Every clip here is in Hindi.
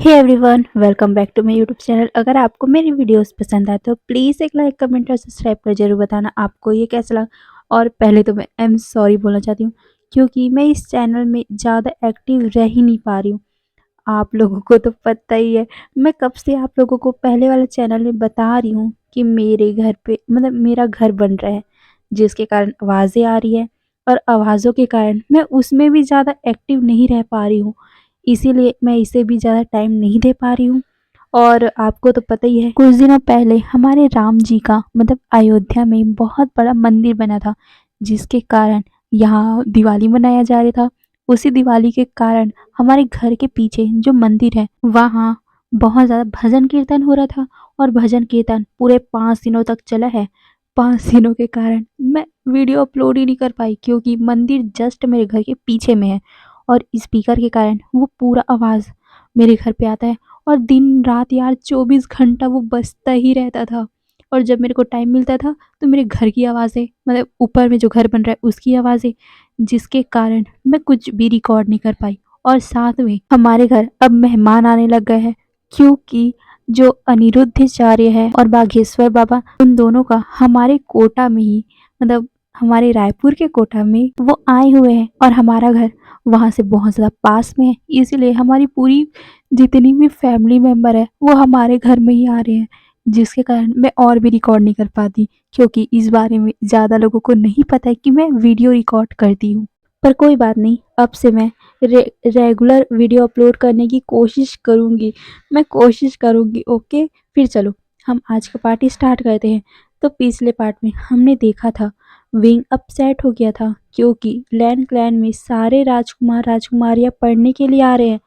Hey everyone, welcome back to my YouTube channel. अगर आपको मेरी वीडियोस पसंद आए तो प्लीज़ एक लाइक कमेंट और सब्सक्राइब कर जरूर बताना आपको ये कैसा लगा। और पहले तो मैं एम सॉरी बोलना चाहती हूँ क्योंकि मैं इस चैनल में ज़्यादा एक्टिव रह ही नहीं पा रही हूँ। आप लोगों को तो पता ही है, मैं कब से आप लोगों को पहले वाले चैनल में बता रही हूँ कि मेरे घर पे मतलब मेरा घर बन रहा है, जिसके कारण आवाज़ें आ रही है और आवाज़ों के कारण मैं उसमें भी ज़्यादा एक्टिव नहीं रह पा रही हूँ। इसीलिए मैं इसे भी ज़्यादा टाइम नहीं दे पा रही हूँ। और आपको तो पता ही है, कुछ दिनों पहले हमारे राम जी का मतलब अयोध्या में बहुत बड़ा मंदिर बना था, जिसके कारण यहाँ दिवाली मनाया जा रहा था। उसी दिवाली के कारण हमारे घर के पीछे जो मंदिर है वहाँ बहुत ज़्यादा भजन कीर्तन हो रहा था। और भजन कीर्तन पूरे 5 दिनों तक चला है। 5 दिनों के कारण मैं वीडियो अपलोड ही नहीं कर पाई क्योंकि मंदिर जस्ट मेरे घर के पीछे में है और स्पीकर के कारण वो पूरा आवाज़ मेरे घर पे आता है। और दिन रात यार 24 घंटा वो बजता ही रहता था। और जब मेरे को टाइम मिलता था तो मेरे घर की आवाज़ें मतलब ऊपर में जो घर बन रहा है उसकी आवाज़ें, जिसके कारण मैं कुछ भी रिकॉर्ड नहीं कर पाई। और साथ में हमारे घर अब मेहमान आने लग गए हैं क्योंकि जो अनिरुद्धाचार्य है और बागेश्वर बाबा, उन दोनों का हमारे कोटा में ही मतलब हमारे रायपुर के कोटा में वो आए हुए हैं। और हमारा घर वहाँ से बहुत ज़्यादा पास में है, इसीलिए हमारी पूरी जितनी भी फैमिली मेंबर है वो हमारे घर में ही आ रहे हैं, जिसके कारण मैं और भी रिकॉर्ड नहीं कर पाती क्योंकि इस बारे में ज़्यादा लोगों को नहीं पता है कि मैं वीडियो रिकॉर्ड करती हूँ। पर कोई बात नहीं, अब से मैं रेगुलर वीडियो अपलोड करने की कोशिश करूँगी। मैं कोशिश करूँगी। ओके, फिर चलो हम आज का पार्टी स्टार्ट करते हैं। तो पिछले पार्ट में हमने देखा था विंग अपसेट हो गया था क्योंकि लैंड क्लैन में सारे राजकुमार राजकुमारियां पढ़ने के लिए आ रहे हैं,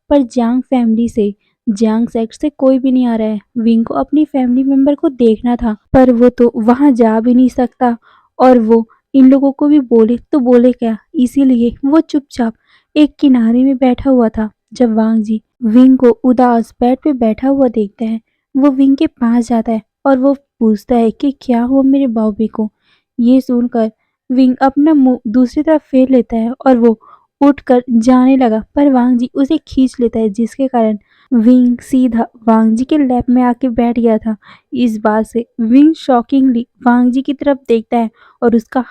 पर जियांग फैमिली से जियांग सेक्ट से कोई भी नहीं आ रहा है। विंग को अपनी फैमिली मेंबर को देखना था पर वो तो वहां जा भी नहीं सकता। और वो इन लोगों को भी बोले तो बोले क्या, इसीलिए वो चुपचाप एक किनारे में बैठा हुआ था। जब वांग जी विंग को उदास बेड पे बैठा हुआ देखता है, वो विंग के पास जाता है और वो पूछता है कि क्या हुआ मेरे बाबी को। ये सुनकर विंग अपना मुंह दूसरी तरफ फेर लेता है और वो उठकर जाने लगा, पर वांग जी उसे खींच लेता है, जिसके कारण विंग सीधा वांग जी के लैप में आके बैठ गया था। इस बात से विंग शॉकिंगली वांग जी की तरफ देखता है और उसका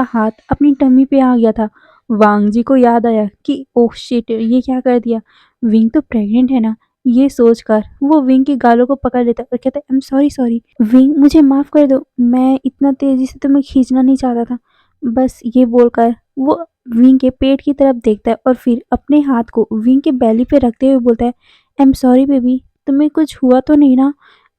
हाथ अपनी टमी पे आ गया था। वांग जी को याद आया कि ओह शिट, ये क्या कर दिया, विंग तो प्रेग्नेंट है ना। ये सोचकर वो विंग के गालों को पकड़ लेता है और कहता है I am sorry sorry wing, मुझे माफ कर दो, मैं इतना तेजी से तुम्हें खींचना नहीं चाहता था। बस ये बोलकर वो विंग के पेट की तरफ देखता है और फिर अपने हाथ को विंग के बेली पे रखते हुए बोलता है आई एम सॉरी बेबी, तुम्हें कुछ हुआ तो नहीं ना।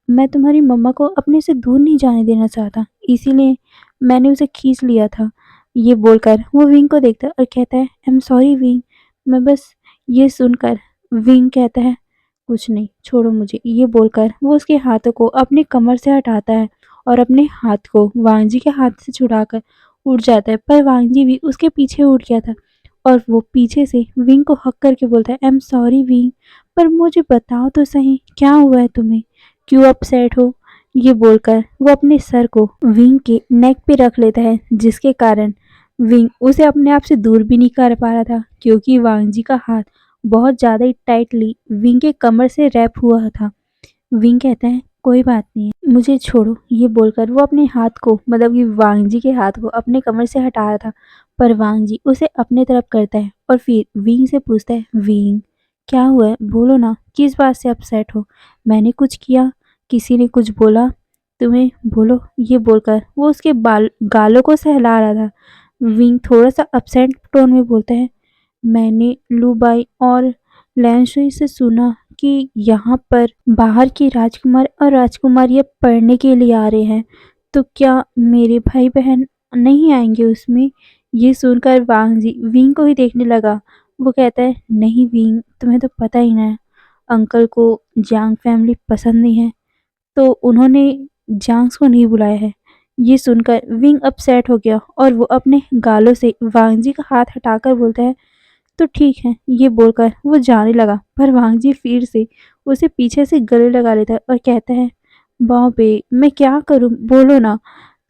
मैं तुम्हारी मम्मा को अपने से दूर नहीं जाने देना चाहता, इसीलिए मैंने उसे खींच लिया था। ये बोलकर वो विंग को देखता है और कहता है आई एम सॉरी विंग, मैं बस। ये सुनकर विंग कहता है कुछ नहीं, छोड़ो मुझे। ये बोलकर वो उसके हाथों को अपनी कमर से हटाता है और अपने हाथ को वांगजी के हाथ से छुड़ाकर उड़ जाता है, पर वांगजी भी उसके पीछे उड़ गया था। और वो पीछे से विंग को हक करके बोलता है आई एम सॉरी विंग, पर मुझे बताओ तो सही क्या हुआ है तुम्हें, क्यों अपसेट हो। ये बोलकर वो अपने सर को विंग के नेक पे रख लेता है, जिसके कारण विंग उसे अपने आप से दूर भी नहीं कर पा रहा था क्योंकि वांगजी का हाथ बहुत ज़्यादा ही टाइटली विंग के कमर से रैप हुआ था। विंग कहता है कोई बात नहीं है, मुझे छोड़ो। ये बोलकर वो अपने हाथ को मतलब कि वांगजी के हाथ को अपने कमर से हटा रहा था, पर वांगजी उसे अपने तरफ करता है और फिर विंग से पूछता है विंग क्या हुआ है, बोलो ना, किस बात से अपसेट हो। मैंने कुछ किया, किसी ने कुछ बोला तुम्हें, बोलो। ये बोलकर वो उसके गालों को सहला रहा था। विंग थोड़ा सा अपसेट टोन में बोलता है मैंने लूबाई और लैंशुई से सुना कि यहाँ पर बाहर की राजकुमार और राजकुमारियाँ पढ़ने के लिए आ रहे हैं, तो क्या मेरे भाई बहन नहीं आएंगे उसमें। ये सुनकर वांगजी विंग को ही देखने लगा। वो कहता है नहीं विंग, तुम्हें तो पता ही ना है, अंकल को जांग फैमिली पसंद नहीं है, तो उन्होंने जांग्स को नहीं बुलाया है। ये सुनकर विंग अपसेट हो गया और वो अपने गालों से वांगजी का हाथ हटाकर बोलता है तो ठीक है। ये बोलकर वो जाने लगा, पर वांगजी फिर से उसे पीछे से गले लगा लेता है और कहता है बाबे मैं क्या करूं, बोलो ना।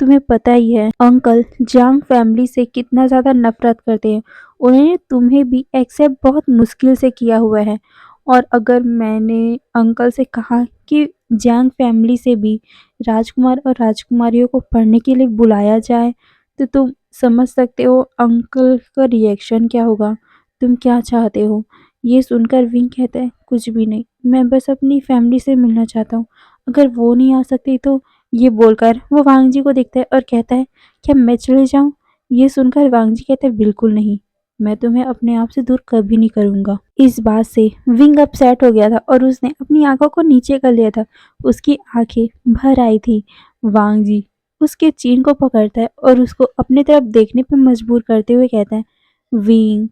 तुम्हें पता ही है अंकल जांग फैमिली से कितना ज़्यादा नफरत करते हैं, उन्होंने तुम्हें भी एक्सेप्ट बहुत मुश्किल से किया हुआ है और अगर मैंने अंकल से कहा कि जैंग फैमिली से भी राजकुमार और राजकुमारियों को पढ़ने के लिए बुलाया जाए, तो तुम समझ सकते हो अंकल का रिएक्शन क्या होगा। तुम क्या चाहते हो? ये सुनकर विंग कहता है, कुछ भी नहीं, मैं बस अपनी फैमिली से मिलना चाहता हूँ। अगर वो नहीं आ सकती तो। ये बोलकर वो वांग जी को देखता है और कहता है, क्या मैं चले जाऊँ? ये सुनकर वांग जी कहते हैं, बिल्कुल नहीं, मैं तुम्हें अपने आप से दूर कभी नहीं करूँगा। इस बात से विंग अपसेट हो गया था और उसने अपनी आंखों को नीचे कर लिया था। उसकी आंखें भर आई थी। वांग जी उसके चीन को पकड़ता है और उसको अपनी तरफ देखने पर मजबूर करते हुए कहता है, विंग,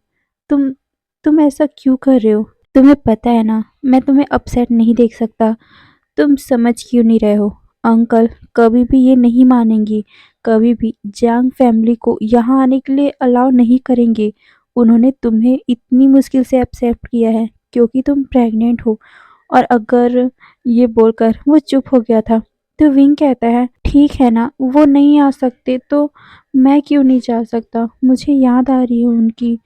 तुम तुम ऐसा क्यों कर रहे हो? तुम्हें पता है ना, मैं तुम्हें अपसेट नहीं देख सकता। तुम समझ क्यों नहीं रहे हो? अंकल कभी भी ये नहीं मानेंगे, कभी भी जैंग फैमिली को यहाँ आने के लिए अलाउ नहीं करेंगे। उन्होंने तुम्हें इतनी मुश्किल से एक्सेप्ट किया है क्योंकि तुम प्रेग्नेंट हो। और अगर ये बोलकर वो चुप हो गया था, तो विंग कहता है, ठीक है ना, वो नहीं आ सकते तो मैं क्यों नहीं जा सकता? मुझे याद आ रही है उनकी।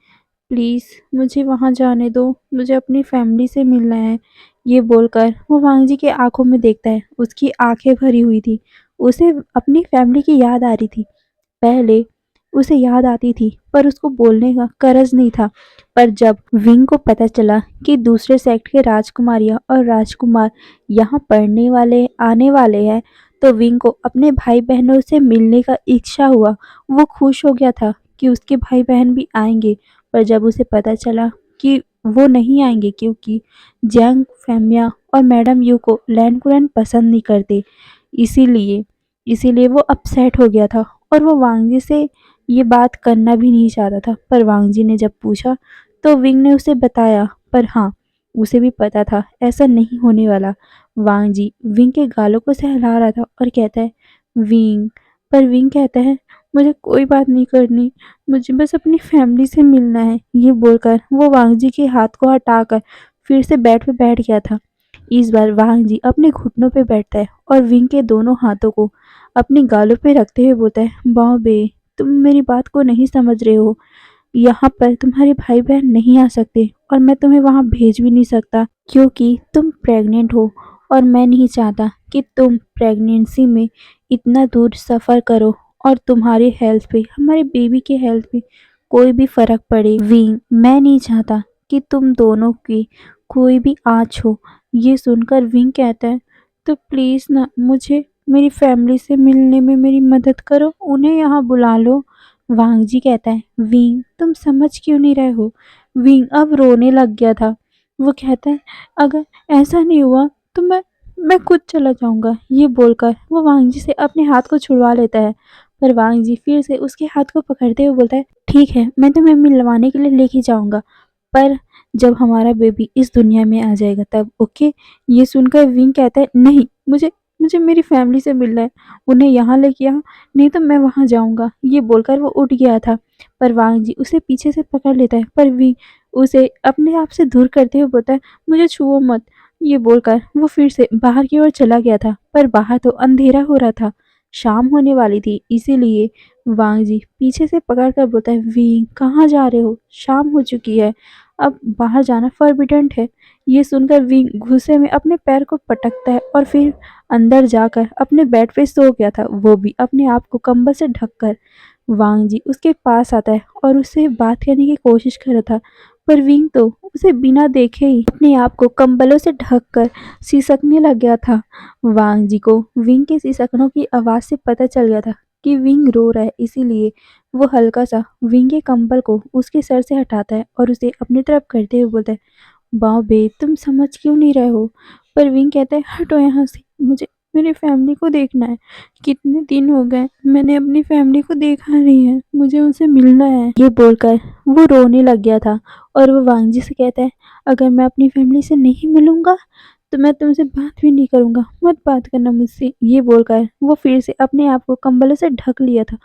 प्लीज़ मुझे वहाँ जाने दो, मुझे अपनी फैमिली से मिलना है। ये बोलकर वो वांग जी की आंखों में देखता है। उसकी आंखें भरी हुई थी। उसे अपनी फैमिली की याद आ रही थी। पहले उसे याद आती थी पर उसको बोलने का करज नहीं था। पर जब विंग को पता चला कि दूसरे सेक्ट के राजकुमारियां और राजकुमार यहाँ पढ़ने वाले आने वाले हैं, तो विंग को अपने भाई बहनों से मिलने का इच्छा हुआ। वो खुश हो गया था कि उसके भाई बहन भी आएंगे। पर जब उसे पता चला कि वो नहीं आएंगे क्योंकि जैंग फैमिया और मैडम यू को लैंड पसंद नहीं करते, इसीलिए इसीलिए वो अपसेट हो गया था और वो वांगजी से ये बात करना भी नहीं चाहता था। पर वांगजी ने जब पूछा तो विंग ने उसे बताया, पर हाँ, उसे भी पता था ऐसा नहीं होने वाला। वांगजी विंग के गालों को सहला रहा था और कहता है, विंग। पर विंग कहता है, मुझे कोई बात नहीं करनी, मुझे बस अपनी फैमिली से मिलना है। ये बोलकर वो वांगजी के हाथ को हटाकर फिर से बेड पे बैठ गया था। इस बार वांगजी अपने घुटनों पे बैठता है और विंग के दोनों हाथों को अपने गालों पे रखते हुए बोलता है, बॉम्बे, तुम मेरी बात को नहीं समझ रहे हो। यहाँ पर तुम्हारे भाई बहन नहीं आ सकते और मैं तुम्हें वहाँ भेज भी नहीं सकता क्योंकि तुम प्रेग्नेंट हो। और मैं नहीं चाहता कि तुम प्रेगनेंसी में इतना दूर सफ़र करो और तुम्हारी हेल्थ पे, हमारे बेबी के हेल्थ पे कोई भी फ़र्क पड़े। विंग, मैं नहीं चाहता कि तुम दोनों की कोई भी आँच हो। ये सुनकर विंग कहता है, तो प्लीज़ ना, मुझे मेरी फैमिली से मिलने में मेरी मदद करो, उन्हें यहाँ बुला लो। वांग जी कहता है, विंग, तुम समझ क्यों नहीं रहे हो? विंग अब रोने लग गया था। वो कहता है, अगर ऐसा नहीं हुआ तो मैं खुद चला जाऊंगा। ये बोलकर वो वांग जी से अपने हाथ को छुड़वा लेता है। पर वांग जी फिर से उसके हाथ को पकड़ते हुए बोलता है, ठीक है, मैं तुम्हें मिलवाने के लिए लेके जाऊंगा, पर जब हमारा बेबी इस दुनिया में आ जाएगा तब, ओके? ये सुनकर विंग कहता है, नहीं, मुझे मुझे मेरी फैमिली से मिलना है, उन्हें यहाँ लेके आओ, नहीं तो मैं वहाँ जाऊँगा। ये बोलकर वो उठ गया था, पर वांग जी उसे पीछे से पकड़ लेता है, पर विंग उसे अपने आप से दूर करते हुए बोलता है, मुझे छुओ मत। ये बोलकर वो फिर से बाहर की ओर चला गया था, पर बाहर तो अंधेरा हो रहा था, शाम होने वाली थी, इसीलिए वांग जी पीछे से पकड़ कर बोलता है, विंग, कहाँ जा रहे हो? शाम हो चुकी है, अब बाहर जाना फॉरबिडेंट है। ये सुनकर विंग गुस्से में अपने पैर को पटकता है और फिर अंदर जाकर अपने बेड पे सो गया था, वो भी अपने आप को कंबल से ढककर। वांग जी उसके पास आता है और उससे बात करने की कोशिश कर रहा था, पर विंग तो उसे बिना देखे ही अपने आप को कंबलों से ढककर सिसकने लग गया था। वांग जी को विंग के सिसकनों की आवाज़ से पता चल गया था कि विंग रो रहा है, इसीलिए वो हल्का सा विंग के कंबल को उसके सर से हटाता है और उसे अपनी तरफ करते हुए बोलता है, बॉबे, तुम समझ क्यों नहीं रहे हो? पर विंग कहता है, हटो यहाँ से, मुझे मेरी फैमिली को देखना है। कितने दिन हो गए मैंने अपनी फैमिली को देखा नहीं है, मुझे उनसे मिलना है। ये बोलकर वो रोने लग गया था और वो वांग जी से कहता है, अगर मैं अपनी फैमिली से नहीं मिलूंगा तो मैं तुमसे बात भी नहीं करूंगा, मत बात करना मुझसे। ये बोलकर वो फिर से अपने आप को कंबलों से ढक लिया था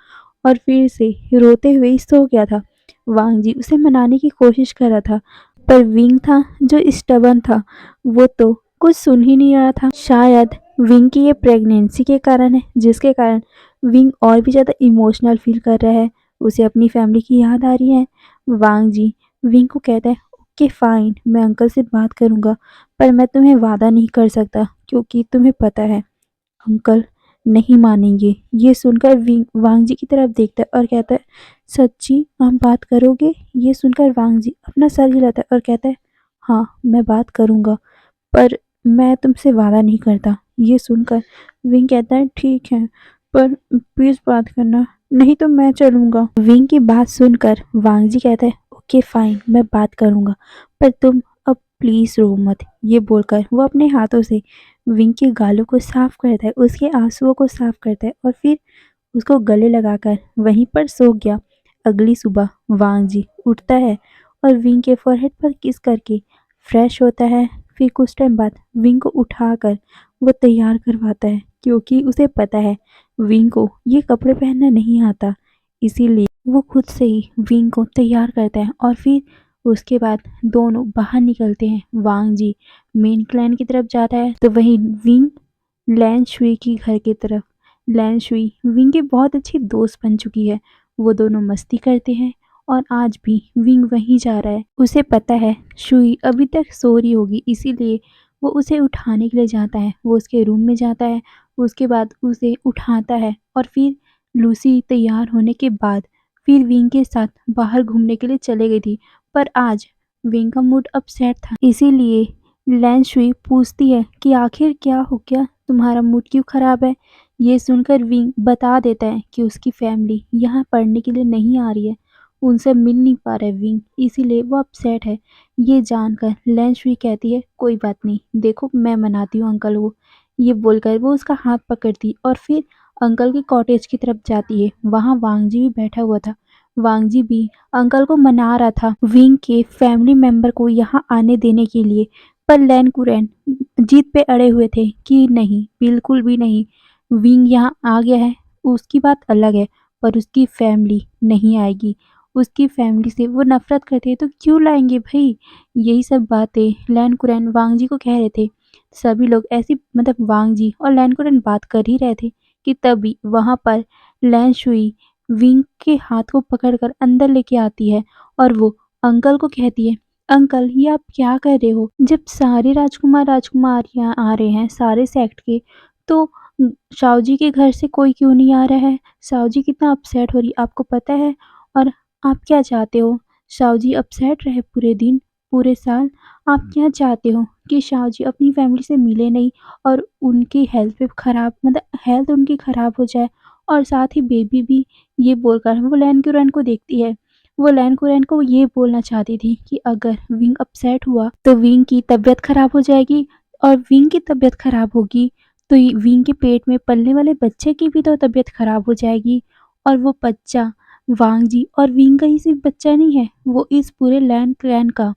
और फिर से रोते हुए ही सो गया था। वांग जी उसे मनाने की कोशिश कर रहा था, पर विंग था जो स्टबर्न था, वो तो कुछ सुन ही नहीं रहा था। शायद विंग की ये प्रेगनेंसी के कारण है, जिसके कारण विंग और भी ज़्यादा इमोशनल फील कर रहा है, उसे अपनी फैमिली की याद आ रही है। वांग जी विंग को कहता है, ओके फाइन, मैं अंकल से बात करूँगा, पर मैं तुम्हें वादा नहीं कर सकता क्योंकि तुम्हें पता है अंकल नहीं मानेंगे। ये सुनकर वांग जी की तरफ देखता है और कहता है, सच्ची आप बात करोगे? ये सुनकर वांग जी अपना सर हिलाता है और कहता है, हाँ मैं बात करूँगा, पर मैं तुमसे वादा नहीं करता। ये सुनकर विंग कहता है, ठीक है, पर प्लीज़ बात करना, नहीं तो मैं चलूँगा। विंग की बात सुनकर वांग जी कहता है, ओके फाइन, मैं बात करूँगा, पर तुम अब प्लीज़ रो मत। ये बोलकर वो अपने हाथों से विंग के गालों को साफ करता है, उसके आंसुओं को साफ करता है और फिर उसको गले लगाकर वहीं पर सो गया। अगली सुबह वांग जी उठता है और विंग के फोरहेड पर किस करके फ्रेश होता है। फिर कुछ टाइम बाद विंग को उठाकर वो तैयार करवाता है क्योंकि उसे पता है विंग को ये कपड़े पहनना नहीं आता, इसीलिए वो खुद से ही विंग को तैयार करता है और फिर उसके बाद दोनों बाहर निकलते हैं। वांग जी मेन क्लैन की तरफ जाता है तो वहीं विंग लैन शुई की घर की तरफ। लैन शुई विंग की बहुत अच्छी दोस्त बन चुकी है। वो दोनों मस्ती करते हैं और आज भी विंग वहीं जा रहा है। उसे पता है शुई अभी तक सो रही होगी, इसीलिए वो उसे उठाने के लिए जाता है। वो उसके रूम में जाता है, उसके बाद उसे उठाता है और फिर लूसी तैयार होने के बाद फिर विंग के साथ बाहर घूमने के लिए चले गई थी। पर आज विंग का मूड अपसेट था, इसीलिए लैन शुई पूछती है कि आखिर क्या हो गया, तुम्हारा मूड क्यों खराब है। ये सुनकर विंग बता देता है कि उसकी फैमिली यहाँ पढ़ने के लिए नहीं आ रही है, उनसे मिल नहीं पा रहा है विंग, इसीलिए वो अपसेट है। ये जानकर लैन शुई कहती है, कोई बात नहीं, देखो मैं मनाती हूँ अंकल को। ये बोलकर वो उसका हाथ पकड़ती और फिर अंकल के कॉटेज की तरफ जाती है। वहाँ वांग जी भी बैठा हुआ था। वांग जी भी अंकल को मना रहा था विंग के फैमिली मेंबर को यहाँ आने देने के लिए, पर लैन कुरैन जीत पे अड़े हुए थे कि नहीं, बिल्कुल भी नहीं, विंग यहाँ आ गया है, उसकी बात अलग है, पर उसकी फैमिली नहीं आएगी। उसकी फैमिली से वो नफरत करते हैं तो क्यों लाएंगे भाई। यही सब बातें लैन कुरैन वांग जी को कह रहे थे। सभी लोग ऐसी मतलब वांग जी और लैन कुरैन बात कर ही रहे थे कि तभी वहां पर लैन शुई विंग के हाथ को पकड़कर अंदर लेके आती है और वो अंकल को कहती है, अंकल ये आप क्या कर रहे हो? जब सारे राजकुमार राजकुमारियां आ रहे हैं सारे सेक्ट के, तो शाओ जी के घर से कोई क्यों नहीं आ रहा है? शाओ जी कितना अपसेट हो रही आपको पता है? और आप क्या चाहते हो? शाओ जी अपसेट रहे पूरे दिन, पूरे साल? आप क्या चाहते हो कि शाओ जी अपनी फैमिली से मिले नहीं और उनकी हेल्थ पे खराब मतलब हेल्थ उनकी खराब हो जाए, और साथ ही बेबी भी। ये बोलकर वो लैन क्यूरैन को देखती है। वो लैन कुरैन को ये बोलना चाहती थी कि अगर विंग अपसेट हुआ तो विंग की तबीयत खराब हो जाएगी, और विंग की तबीयत खराब होगी तो विंग के पेट में पलने वाले बच्चे की भी तो तबीयत खराब हो जाएगी। और वो बच्चा वांग जी और विंग का ही सिर्फ बच्चा नहीं है, वो इस पूरे लैन क्लैन का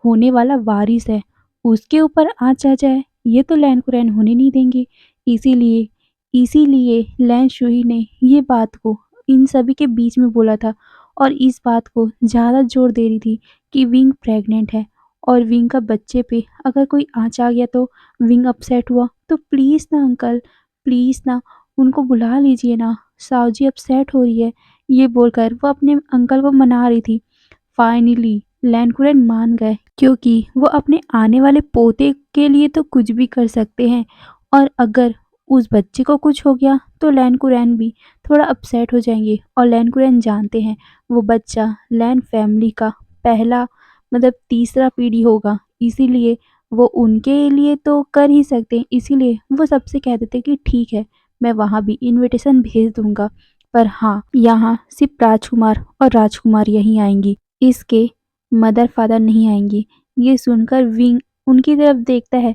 होने वाला वारिस है। उसके ऊपर आँच आ जाए ये तो लैन कुरैन होने नहीं देंगे। इसीलिए इसीलिए लैन शुई ने ये बात को इन सभी के बीच में बोला था और इस बात को ज़्यादा जोर दे रही थी कि विंग प्रेग्नेंट है और विंग का बच्चे पे अगर कोई आँच आ गया तो विंग अपसेट हुआ तो प्लीज़ ना अंकल, प्लीज़ ना उनको बुला लीजिए ना, साव जी अपसेट हो रही है। ये बोलकर वो अपने अंकल को मना रही थी। फाइनली लैनकुरैन मान गए क्योंकि वो अपने आने वाले पोते के लिए तो कुछ भी कर सकते हैं, और अगर उस बच्चे को कुछ हो गया तो लैन कुरैन भी थोड़ा अपसेट हो जाएंगे। और लैन कुरैन जानते हैं वो बच्चा लैन फैमिली का पहला मतलब तीसरा पीढ़ी होगा, इसीलिए वो उनके लिए तो कर ही सकते हैं। इसीलिए वो सबसे कह देते कि ठीक है, मैं वहाँ भी इनविटेशन भेज दूंगा, पर हाँ यहाँ सिर्फ राजकुमार और राजकुमार यहीं आएंगी, इसके मदर फादर नहीं आएंगे। ये सुनकर विंग उनकी तरफ देखता है।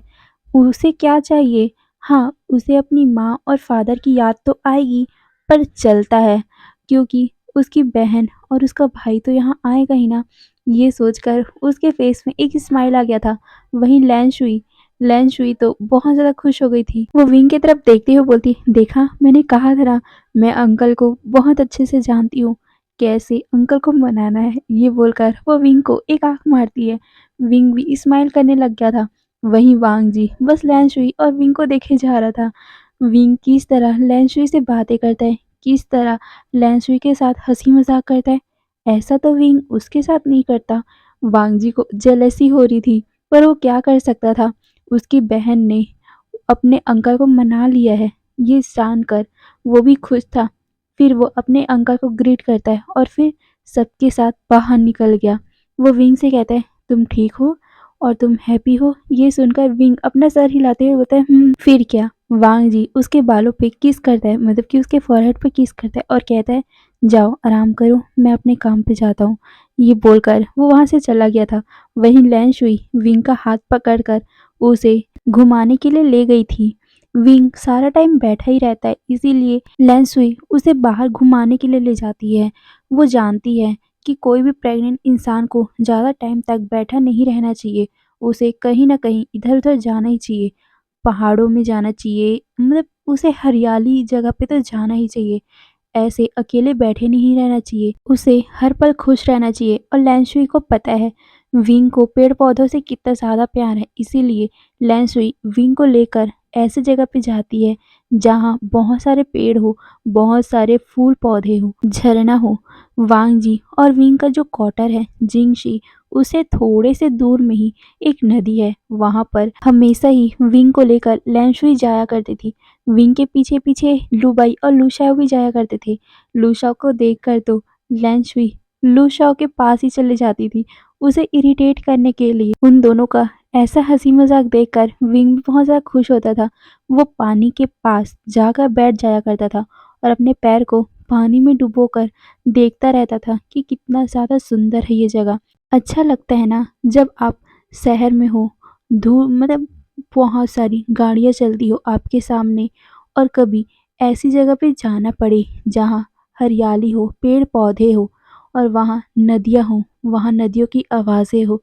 उसे क्या चाहिए? हाँ, उसे अपनी माँ और फादर की याद तो आएगी, पर चलता है क्योंकि उसकी बहन और उसका भाई तो यहाँ आएगा ही ना। ये सोचकर उसके फेस में एक स्माइल आ गया था। वहीं लैन शुई तो बहुत ज़्यादा खुश हो गई थी। वो विंग की तरफ देखते हुए बोलती, देखा मैंने कहा था ना, मैं अंकल को बहुत अच्छे से जानती हूँ, कैसे अंकल को मनाना है। ये बोलकर वो विंग को एक आंख मारती है। विंग भी स्माइल करने लग गया था। वहीं वांग जी बस लैन शुई और विंग को देखे जा रहा था। विंग किस तरह लैन शुई से बातें करता है, किस तरह लैन शुई के साथ हंसी मजाक करता है, ऐसा तो विंग उसके साथ नहीं करता। वांग जी को जेलसी हो रही थी, पर वो क्या कर सकता था। उसकी बहन ने अपने अंकल को मना लिया है, ये जानकर वो भी खुश था। फिर वो अपने अंकल को ग्रीट करता है और फिर सबके साथ बाहर निकल गया। वो विंग से कहता है, तुम ठीक हो और तुम हैप्पी हो। ये सुनकर विंग अपना सर हिलाते हुए बोलता है, फिर क्या। वांग जी उसके बालों पे किस करता है, मतलब कि उसके फॉरहेड पे किस करता है और कहता है, जाओ आराम करो, मैं अपने काम पे जाता हूँ। ये बोलकर वो वहां से चला गया था। वहीं लैन शुई विंग का हाथ पकड़कर उसे घुमाने के लिए ले गई थी। विंग सारा टाइम बैठा ही रहता है, इसीलिए लैन सुई उसे बाहर घुमाने के लिए ले जाती है। वो जानती है कि कोई भी प्रेग्नेंट इंसान को ज़्यादा टाइम तक बैठा नहीं रहना चाहिए। उसे कहीं ना कहीं इधर उधर जाना ही चाहिए, पहाड़ों में जाना चाहिए, मतलब उसे हरियाली जगह पे तो जाना ही चाहिए। ऐसे अकेले बैठे नहीं रहना चाहिए, उसे हर पल खुश रहना चाहिए। और लैंसुई को पता है विंग को पेड़ पौधों से कितना ज़्यादा प्यार है, इसीलिए लैंसुई विंग को लेकर ऐसी जगह पे जाती है जहाँ बहुत सारे पेड़ हो, बहुत सारे फूल पौधे हो, झरना हो। वांग जी और विंग का जो क्वार्टर है जिंगशी, उसे थोड़े से दूर में ही एक नदी है। वहां पर हमेशा ही विंग को लेकर लैंसुई जाया करती थी। विंग के पीछे पीछे लुबाई और लूशाओ भी जाया करते थे। लूशाओ को देखकर तो लैंसुई लूशाओ के पास ही चले जाती थी, उसे इरिटेट करने के लिए। उन दोनों का ऐसा हंसी मजाक देखकर विंग भी बहुत ज़्यादा खुश होता था। वो पानी के पास जाकर बैठ जाया करता था और अपने पैर को पानी में डुबोकर देखता रहता था कि कितना ज़्यादा सुंदर है ये जगह। अच्छा लगता है ना जब आप शहर में हो, धूल मतलब बहुत सारी गाड़ियाँ चलती हो आपके सामने, और कभी ऐसी जगह पे जाना पड़े जहाँ हरियाली हो, पेड़ पौधे हो और वहाँ नदियाँ हो, वहाँ नदियों की आवाज़ें हो,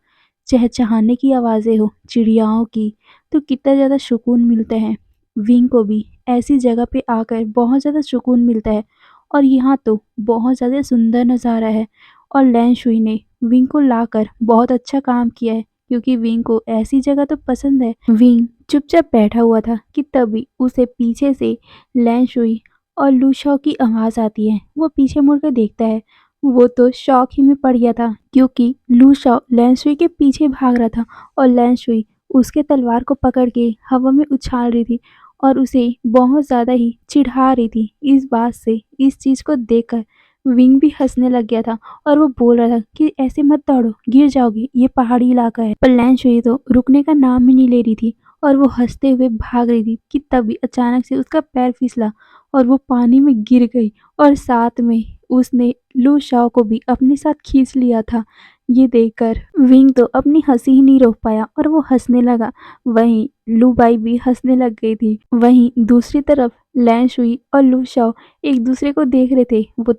चहचहाने की आवाज़ें हो चिड़ियाओं की, तो कितना ज़्यादा सुकून मिलता है। विंग को भी ऐसी जगह पे आकर बहुत ज़्यादा सुकून मिलता है। और यहाँ तो बहुत ज़्यादा सुंदर नज़ारा है। और लैन शुई ने विंग को लाकर बहुत अच्छा काम किया है, क्योंकि विंग को ऐसी जगह तो पसंद है। विंग चुपचाप बैठा हुआ था कि तभी उसे पीछे से लैन शुई और लूशॉ की आवाज़ आती है। वो पीछे मुड़कर देखता है, वो तो शॉक ही में पड़ गया था, क्योंकि लूशॉ लैन शुई के पीछे भाग रहा था और लैन शुई उसके तलवार को पकड़ के हवा में उछाल रही थी और उसे बहुत ज़्यादा ही चिढ़ा रही थी। इस बात से, इस चीज़ को देखकर विंग भी हंसने लग गया था और वो बोल रहा था कि ऐसे मत दौड़ो, गिर जाओगे, ये पहाड़ी इलाका है। पर लैन शुई तो रुकने का नाम ही नहीं ले रही थी और वो हंसते हुए भाग रही थी कि तभी अचानक से उसका पैर फिसला और वो पानी में गिर गई। और साथ में उसने लू शाओ को भी अपने साथ खींच लिया था। ये देखकर विंग तो अपनी हंसी ही नहीं रोक पाया और वो हंसने लगा। वहीं लू बाई भी हंसने लग गई थी। वहीं दूसरी तरफ लैन शुई और लू शाओ एक दूसरे को देख रहे थे। वो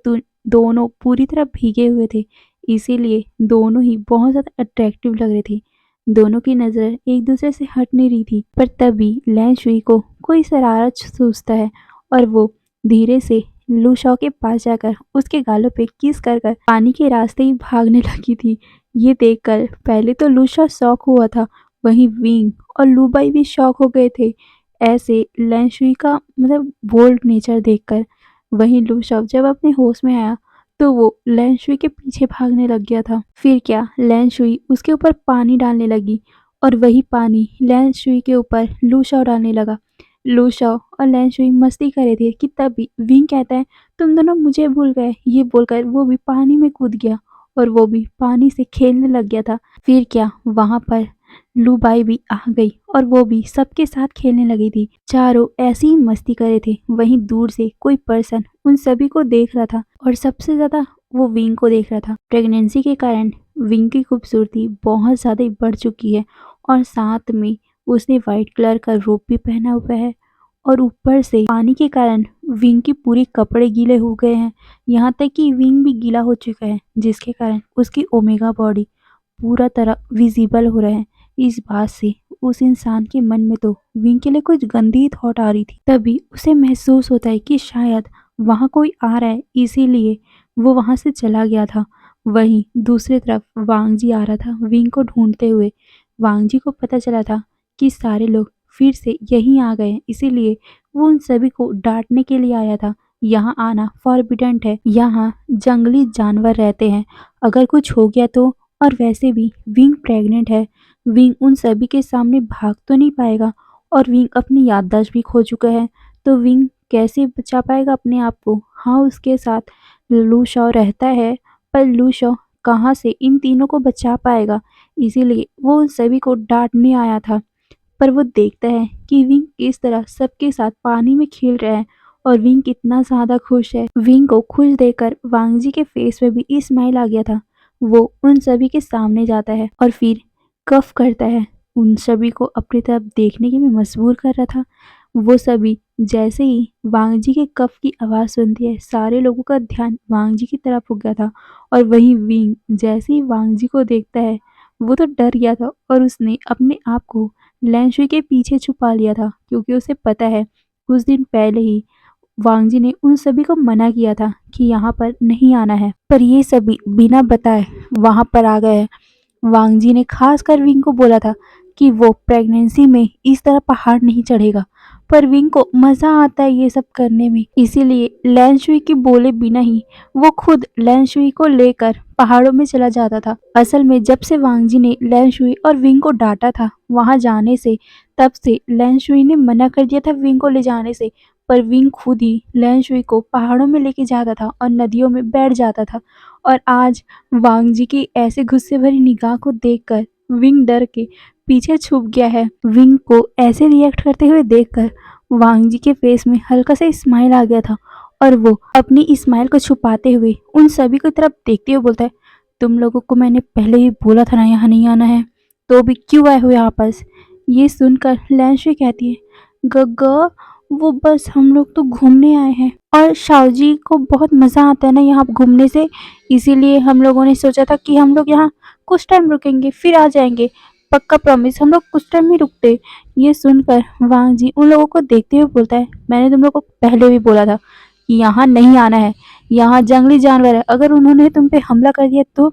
दोनों पूरी तरह भीगे हुए थे, इसीलिए दोनों ही बहुत ज़्यादा अट्रैक्टिव लग रहे थे। दोनों की नज़र एक दूसरे से हट नहीं रही थी। पर तभी लैन शुई को कोई शरारत सूझता है और वो धीरे से लू शाओ के पास जाकर उसके गालों पे किस कर कर पानी के रास्ते ही भागने लगी थी। ये देखकर पहले तो लू शाओ शॉक हुआ था, वहीं विंग और लू बाई भी शॉक हो गए थे ऐसे लैन शुई का मतलब बोल्ड नेचर देखकर। वहीं लू शाओ जब अपने होश में आया तो वो लैन शुई के पीछे भागने लग गया था। फिर क्या, लैन शुई उसके ऊपर पानी डालने लगी और वही पानी लैन शुई के ऊपर लू शाओ डालने लगा। लू शाओ और लैन शुई मस्ती कर रहे थे कि तभी विंग कहता है, तुम दोनों मुझे भूल गए। ये बोलकर वो भी पानी में कूद गया और वो भी पानी से खेलने लग गया था। फिर क्या, वहां पर लू बाई भी आ गई और वो भी सबके साथ खेलने लगी थी। चारों ऐसी ही मस्ती कर रहे थे। वहीं दूर से कोई पर्सन उन सभी को देख रहा था और सबसे ज्यादा वो विंग को देख रहा था। प्रेगनेंसी के कारण विंग की खूबसूरती बहुत ज्यादा ही बढ़ चुकी है और साथ में उसने व्हाइट कलर का रोब भी पहना हुआ है और ऊपर से पानी के कारण विंग के पूरे कपड़े गीले हो गए हैं। यहाँ तक कि विंग भी गीला हो चुका है, जिसके कारण उसकी ओमेगा बॉडी पूरा तरह विजिबल हो रहा है। इस बात से उस इंसान के मन में तो विंग के लिए कुछ गंदी थॉट आ रही थी। तभी उसे महसूस होता है कि शायद वहाँ कोई आ रहा है, इसीलिए वो वहाँ से चला गया था। वहीं दूसरी तरफ वांग जी आ रहा था विंग को ढूंढते हुए। वांग जी को पता चला था कि सारे लोग फिर से यहीं आ गए, इसीलिए वो उन सभी को डांटने के लिए आया था। यहाँ आना फॉरबिडेंट है, यहाँ जंगली जानवर रहते हैं, अगर कुछ हो गया तो और वैसे भी विंग प्रेग्नेंट है। विंग उन सभी के सामने भाग तो नहीं पाएगा और विंग अपनी याददाश्त भी खो चुका है। तो विंग कैसे बचा पाएगा अपने आप को? हाँ, उसके साथ लू शॉ रहता है, पर लू शॉ कहाँ से इन तीनों को बचा पाएगा? इसीलिए वो उन सभी को डांटने आया था। पर वो देखता है कि विंग किस तरह सबके साथ पानी में खेल रहा है और विंग कितना ज़्यादा खुश है। विंग को खुश देखकर वांग जी के फेस पे भी स्माइल आ गया था। वो उन सभी के सामने जाता है और फिर कफ करता है। उन सभी को अपनी तरफ देखने के लिए मजबूर कर रहा था। वो सभी जैसे ही वांग जी के कफ की आवाज़ सुनती है, सारे लोगों का ध्यान वांग जी की तरफ हो गया था। और वहीं विंग जैसे ही वांग जी को देखता है, वो तो डर गया था और उसने अपने आप को लैंशुई के पीछे छुपा लिया था, क्योंकि उसे पता है कुछ दिन पहले ही वांग जी ने उन सभी को मना किया था कि यहाँ पर नहीं आना है। पर ये सभी बिना बताए वहाँ पर आ गए हैं। वांग जी ने खासकर विंग को बोला था कि वो प्रेगनेंसी में इस तरह पहाड़ नहीं चढ़ेगा, पर विंग को मज़ा आता है ये सब करने में। इसीलिए लैंशुई के बोले बिना ही वो खुद लैंशुई को लेकर पहाड़ों में चला जाता था। असल में जब से वांग जी ने लैंशुई और विंग को डांटा था वहां जाने से, तब से लैंशुई ने मना कर दिया था विंग को ले जाने से। पर विंग खुद ही लैंशुई को पहाड़ों में लेके जाता था और नदियों में बैठ जाता था। और आज वांग जी की ऐसे गुस्से भरी निगाह को देखकर विंग डर के पीछे छुप गया है। विंग को ऐसे रिएक्ट करते हुए देखकर वांग जी के फेस में हल्का सा स्माइल आ गया था और वो अपनी स्माइल को छुपाते हुए उन सभी की तरफ देखते हुए बोलता है, तुम लोगों को मैंने पहले ही बोला था ना यहाँ नहीं आना है, तो भी क्यों आए हो यहाँ पास? ये सुनकर लैंशुई कहती है, गग्गा, वो बस हम लोग तो घूमने आए हैं और शाओ जी को बहुत मज़ा आता है ना यहाँ घूमने से, इसीलिए हम लोगों ने सोचा था कि हम लोग यहाँ कुछ टाइम रुकेंगे फिर आ जाएंगे। पक्का प्रॉमिस, हम लोग कुछ टाइम ही रुकते। ये सुनकर वांग जी उन लोगों को देखते हुए बोलता है, मैंने तुम लोग को पहले भी बोला था कि यहाँ नहीं आना है, यहाँ जंगली जानवर है, अगर उन्होंने तुम पे हमला कर दिया तो?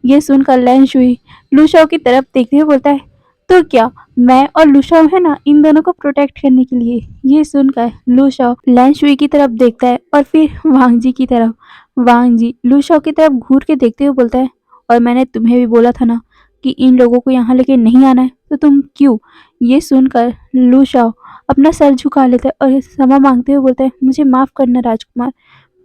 ये सुनकर लैंशुई लू शाओ की तरफ देखते हुए बोलता है, तो क्या मैं और लू शाओ है ना इन दोनों को प्रोटेक्ट करने के लिए। ये सुनकर लू शाओ लैंशुई की तरफ देखता है और फिर वांग जी की तरफ। वांग जी लू शाओ की तरफ घूर के देखते हुए बोलता है, और मैंने तुम्हें भी बोला था ना कि इन लोगों को यहाँ लेके नहीं आना है, तो तुम क्यों? ये सुनकर लू शाओ अपना सर झुका लेता है और क्षमा मांगते हुए बोलता है, मुझे माफ़ करना राजकुमार,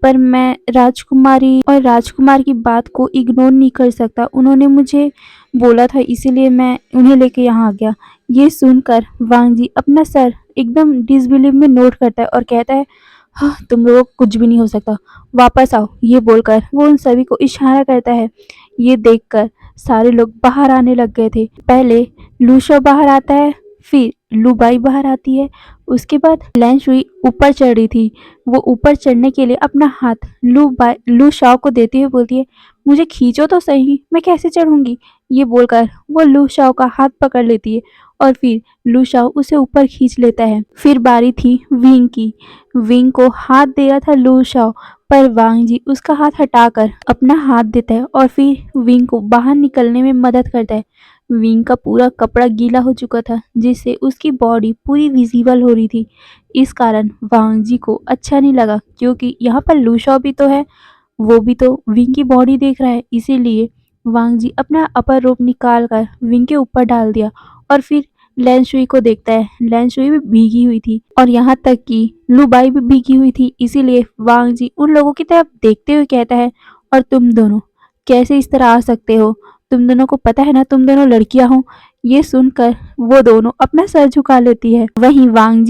पर मैं राजकुमारी और राजकुमार की बात को इग्नोर नहीं कर सकता। उन्होंने मुझे बोला था, इसीलिए मैं उन्हें लेके यहाँ आ गया। ये सुनकर वांग जी अपना सर एकदम डिसबिलीव में नोट करता है और कहता है, हाँ, तुम लोगों को कुछ भी नहीं हो सकता, वापस आओ। ये बोलकर वो उन सभी को इशारा करता है। ये देखकर सारे लोग बाहर आने लग गए थे। पहले लू शॉ बाहर आता है, फिर लू बाई बाहर आती है, उसके बाद लैंशुई ऊपर चढ़ रही थी। वो ऊपर चढ़ने के लिए अपना हाथ लू शाओ को देते हुए बोलती है, मुझे खींचो तो सही, मैं कैसे चढ़ूंगी? ये बोलकर वो लू शाओ का हाथ पकड़ लेती है और फिर लू शाओ उसे ऊपर खींच लेता है। फिर बारी थी विंग की। विंग को हाथ दे रहा था लू शाओ, पर वांग जी उसका हाथ हटाकर अपना हाथ देता है और फिर विंग को बाहर निकलने में मदद करता है। विंग का पूरा कपड़ा गीला हो चुका था, जिससे उसकी बॉडी पूरी विजिबल हो रही थी। इस कारण वांग जी को अच्छा नहीं लगा, क्योंकि यहाँ पर लू शाओ भी तो है, वो भी तो विंग की बॉडी देख रहा है। इसीलिए वांग जी अपना अपर रोप निकाल कर विंग के ऊपर डाल दिया और फिर लैंशुई को देखता है। लैंशुई भी भीगी हुई थी और यहाँ तक कि लुबाई भी भीगी हुई थी। इसीलिए वांग जी उन लोगों की तरफ देखते हुए कहता है, और तुम दोनों कैसे इस तरह आ सकते हो? तुम दोनों को पता है ना तुम दोनों लड़कियां हो? ये सुनकर वो दोनों अपना सर झुका लेती है। वहीं वांग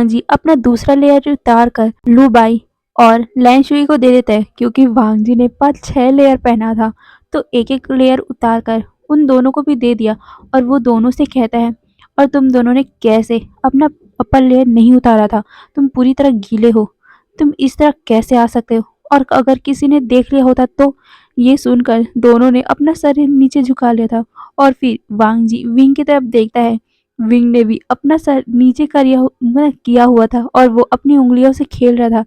जी अपना दूसरा लेयर उतार कर लुबाई और लैंशुई को दे देता है, क्योंकि वांग जी ने 5-6 लेयर पहना था, तो एक एक लेयर उतार कर उन दोनों को भी दे दिया। और वो दोनों से कहता है, और तुम दोनों ने कैसे अपना अपर लेयर नहीं उतारा था? तुम पूरी तरह गीले हो, तुम इस तरह कैसे आ सकते हो? और अगर किसी ने देख लिया होता तो? ये सुनकर दोनों ने अपना सर नीचे झुका लिया था और फिर वांग जी विंग की तरफ देखता है। विंग ने भी अपना सर नीचे किया हुआ था और वो अपनी उंगलियों से खेल रहा था।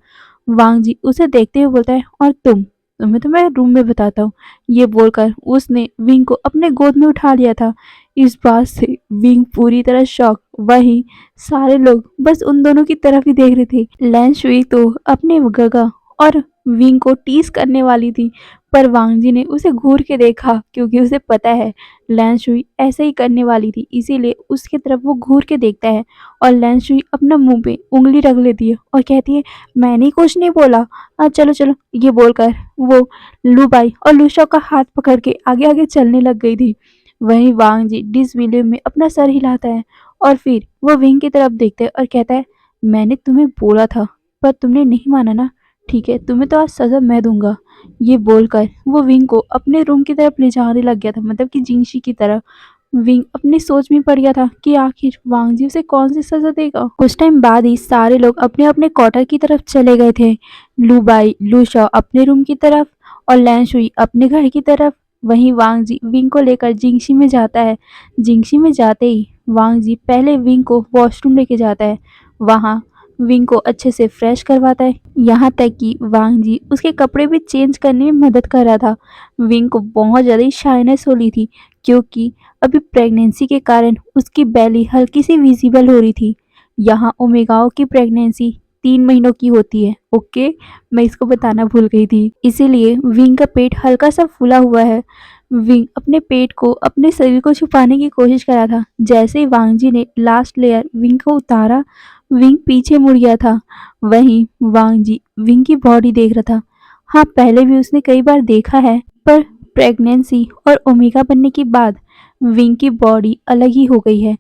वांग जी उसे देखते हुए बोलता है, और तुम्हें तो मैं रूम में बताता हूँ। ये बोलकर उसने विंग को अपने गोद में उठा लिया था। इस बात से विंग पूरी तरह शॉक। वहीं सारे लोग बस उन दोनों की तरफ ही देख रहे थे। लैंशुई तो अपने गगा और विंग को टीज करने वाली थी, पर वांग जी ने उसे घूर के देखा क्योंकि उसे पता है लैन शुई ऐसे ही करने वाली थी, इसीलिए उसकी तरफ वो घूर के देखता है और लैन शुई अपना मुंह पे उंगली रख लेती है और कहती है मैंने कुछ नहीं बोला। चलो चलो, ये बोलकर वो लू बाई और लूशा का हाथ पकड़ के आगे आगे चलने लग गई थी। वहीं वांग जी डिसबिलीव में अपना सर हिलाता है और फिर वो विंग की तरफ देखता है और कहता है मैंने तुम्हें बोला था पर तुमने नहीं माना ना, ठीक है तुम्हें तो आज सजा मैं दूंगा। ये बोलकर वो विंग को अपने रूम की तरफ ले जाने लग गया था, मतलब कि जिंगशी की तरफ। विंग अपनी सोच में पड़ गया था कि आखिर वांग जी उसे कौन सी सजा देगा। कुछ टाइम बाद ही सारे लोग अपने अपने क्वार्टर की तरफ चले गए थे। लू बाई लू शॉ अपने रूम की तरफ और लैन शुई अपने घर की तरफ। वहीं वांग जी विंग को लेकर जिंगशी में जाता है। जिंगशी में जाते ही वांग जी पहले विंग को वॉशरूम लेके जाता है। वहाँ विंग को अच्छे से फ्रेश करवाता है, यहाँ तक कि वांग जी उसके कपड़े भी चेंज करने में मदद कर रहा था। विंग को बहुत ज़्यादा ही शाइनेस हो रही थी क्योंकि अभी प्रेगनेंसी के कारण उसकी बेली हल्की सी विजिबल हो रही थी। यहाँ ओमेगाओ की प्रेगनेंसी 3 महीनों की होती है। ओके, मैं इसको बताना भूल गई थी। इसीलिए विंग का पेट हल्का सा फूला हुआ है। विंग अपने पेट को अपने शरीर को छुपाने की कोशिश कर रहा था। जैसे ही वांग जी ने लास्ट लेयर विंग को उतारा, विंग पीछे मुड़ गया था। वहीं वांग जी विंग की बॉडी देख रहा था। हाँ, पहले भी उसने कई बार देखा है, पर प्रेगनेंसी और ओमेगा बनने के बाद विंग की बॉडी अलग ही हो गई है।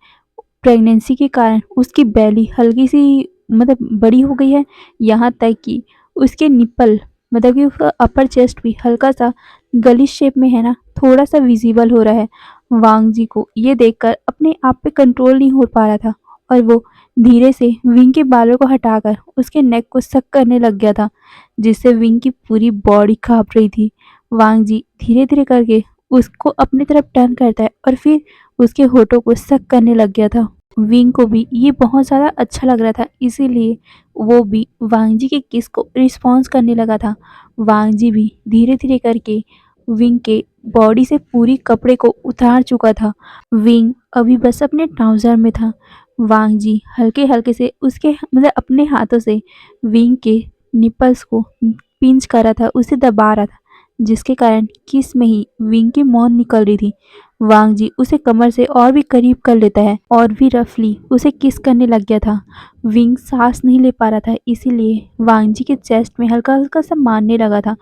प्रेगनेंसी के कारण उसकी बेली हल्की सी मतलब बड़ी हो गई है, यहाँ तक कि उसके निप्पल मतलब कि उसका अपर चेस्ट भी हल्का सा गली शेप में है ना, थोड़ा सा विजिबल हो रहा है। वांग जी को ये देखकर अपने आप पे कंट्रोल नहीं हो पा रहा था और वो धीरे से विंग के बालों को हटाकर उसके नेक को सक करने लग गया था, जिससे विंग की पूरी बॉडी कांप रही थी। वांग जी धीरे धीरे करके उसको अपनी तरफ टर्न करता है और फिर उसके होठों को सक करने लग गया था। विंग को भी ये बहुत ज़्यादा अच्छा लग रहा था, इसीलिए वो भी वांग जी के किस को रिस्पॉन्स करने लगा था। वांग जी भी धीरे धीरे करके विंग के बॉडी से पूरी कपड़े को उतार चुका था। विंग अभी बस अपने ट्राउजर में था। वांग जी हल्के हल्के से उसके मतलब अपने हाथों से विंग के निपल्स को पिंच कर रहा था, उसे दबा रहा था, जिसके कारण किस में ही विंग की मौन निकल रही थी। वांग जी उसे कमर से और भी करीब कर लेता है और भी रफली उसे किस करने लग गया था। विंग सांस नहीं ले पा रहा था, इसीलिए वांग जी के चेस्ट में हल्का हल्का सा मारने लगा था।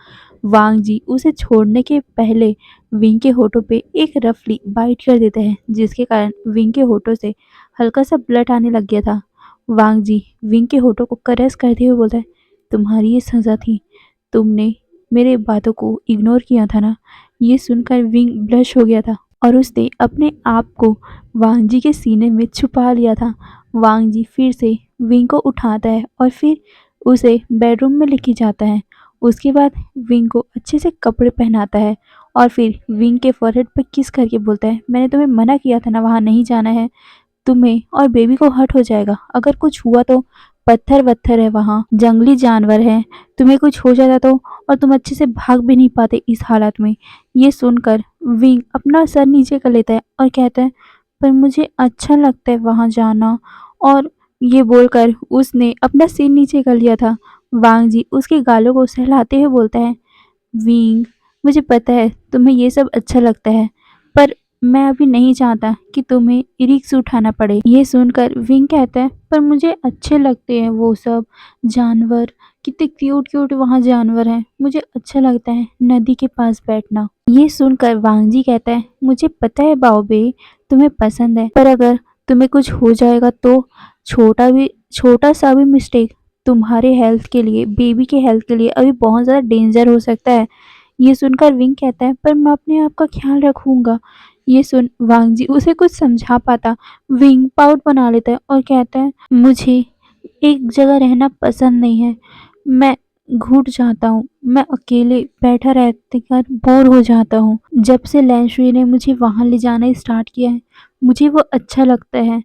वांग जी उसे छोड़ने के पहले विंग के होठों पे एक रफली बाइट कर देता है, जिसके कारण विंग के होठों से हल्का सा ब्लड आने लग गया था। वांग जी विंग के होठों को करस करते हुए बोलता है तुम्हारी ये सजा थी, तुमने मेरे बातों को इग्नोर किया था ना। ये सुनकर विंग ब्लश हो गया था और उसने अपने आप को वांग जी के सीने में छुपा लिया था। वांग जी फिर से विंग को उठाता है और फिर उसे बेडरूम में लेके जाता है। उसके बाद विंग को अच्छे से कपड़े पहनाता है और फिर विंग के फॉरहेड पर किस करके बोलता है मैंने तुम्हें मना किया था ना वहाँ नहीं जाना है, तुम्हें और बेबी को हर्ट हो जाएगा, अगर कुछ हुआ तो पत्थर वत्थर है वहाँ, जंगली जानवर है, तुम्हें कुछ हो जाता तो, और तुम अच्छे से भाग भी नहीं पाते इस हालत में। ये सुनकर विंग अपना सर नीचे कर लेता है और कहता है पर मुझे अच्छा लगता है वहाँ जाना, और ये बोलकर उसने अपना सिर नीचे कर लिया था। वांग जी उसके गालों को सहलाते हुए बोलता है विंग, मुझे पता है तुम्हें ये सब अच्छा लगता है, पर मैं अभी नहीं चाहता कि तुम्हें रिस्क उठाना पड़े। ये सुनकर विंग कहता है पर मुझे अच्छे लगते हैं वो सब जानवर, कितने क्यूट क्यूट वहाँ जानवर हैं, मुझे अच्छा लगता है नदी के पास बैठना। ये सुनकर वांग जी कहता है मुझे पता है बाओबे तुम्हें पसंद है, पर अगर तुम्हें कुछ हो जाएगा तो छोटा सा भी मिस्टेक तुम्हारे हेल्थ के लिए, बेबी के हेल्थ के लिए अभी बहुत ज़्यादा डेंजर हो सकता है। ये सुनकर विंग कहता है पर मैं अपने आप का ख्याल रखूंगा। ये सुन वांग जी उसे कुछ समझा पाता विंग पाउट बना लेता है और कहता है मुझे एक जगह रहना पसंद नहीं है, मैं घुट जाता हूँ, मैं अकेले बैठा रहते कर बोर हो जाता हूँ। जब से लैंशुई ने मुझे वहाँ ले जाना स्टार्ट किया है मुझे वो अच्छा लगता है।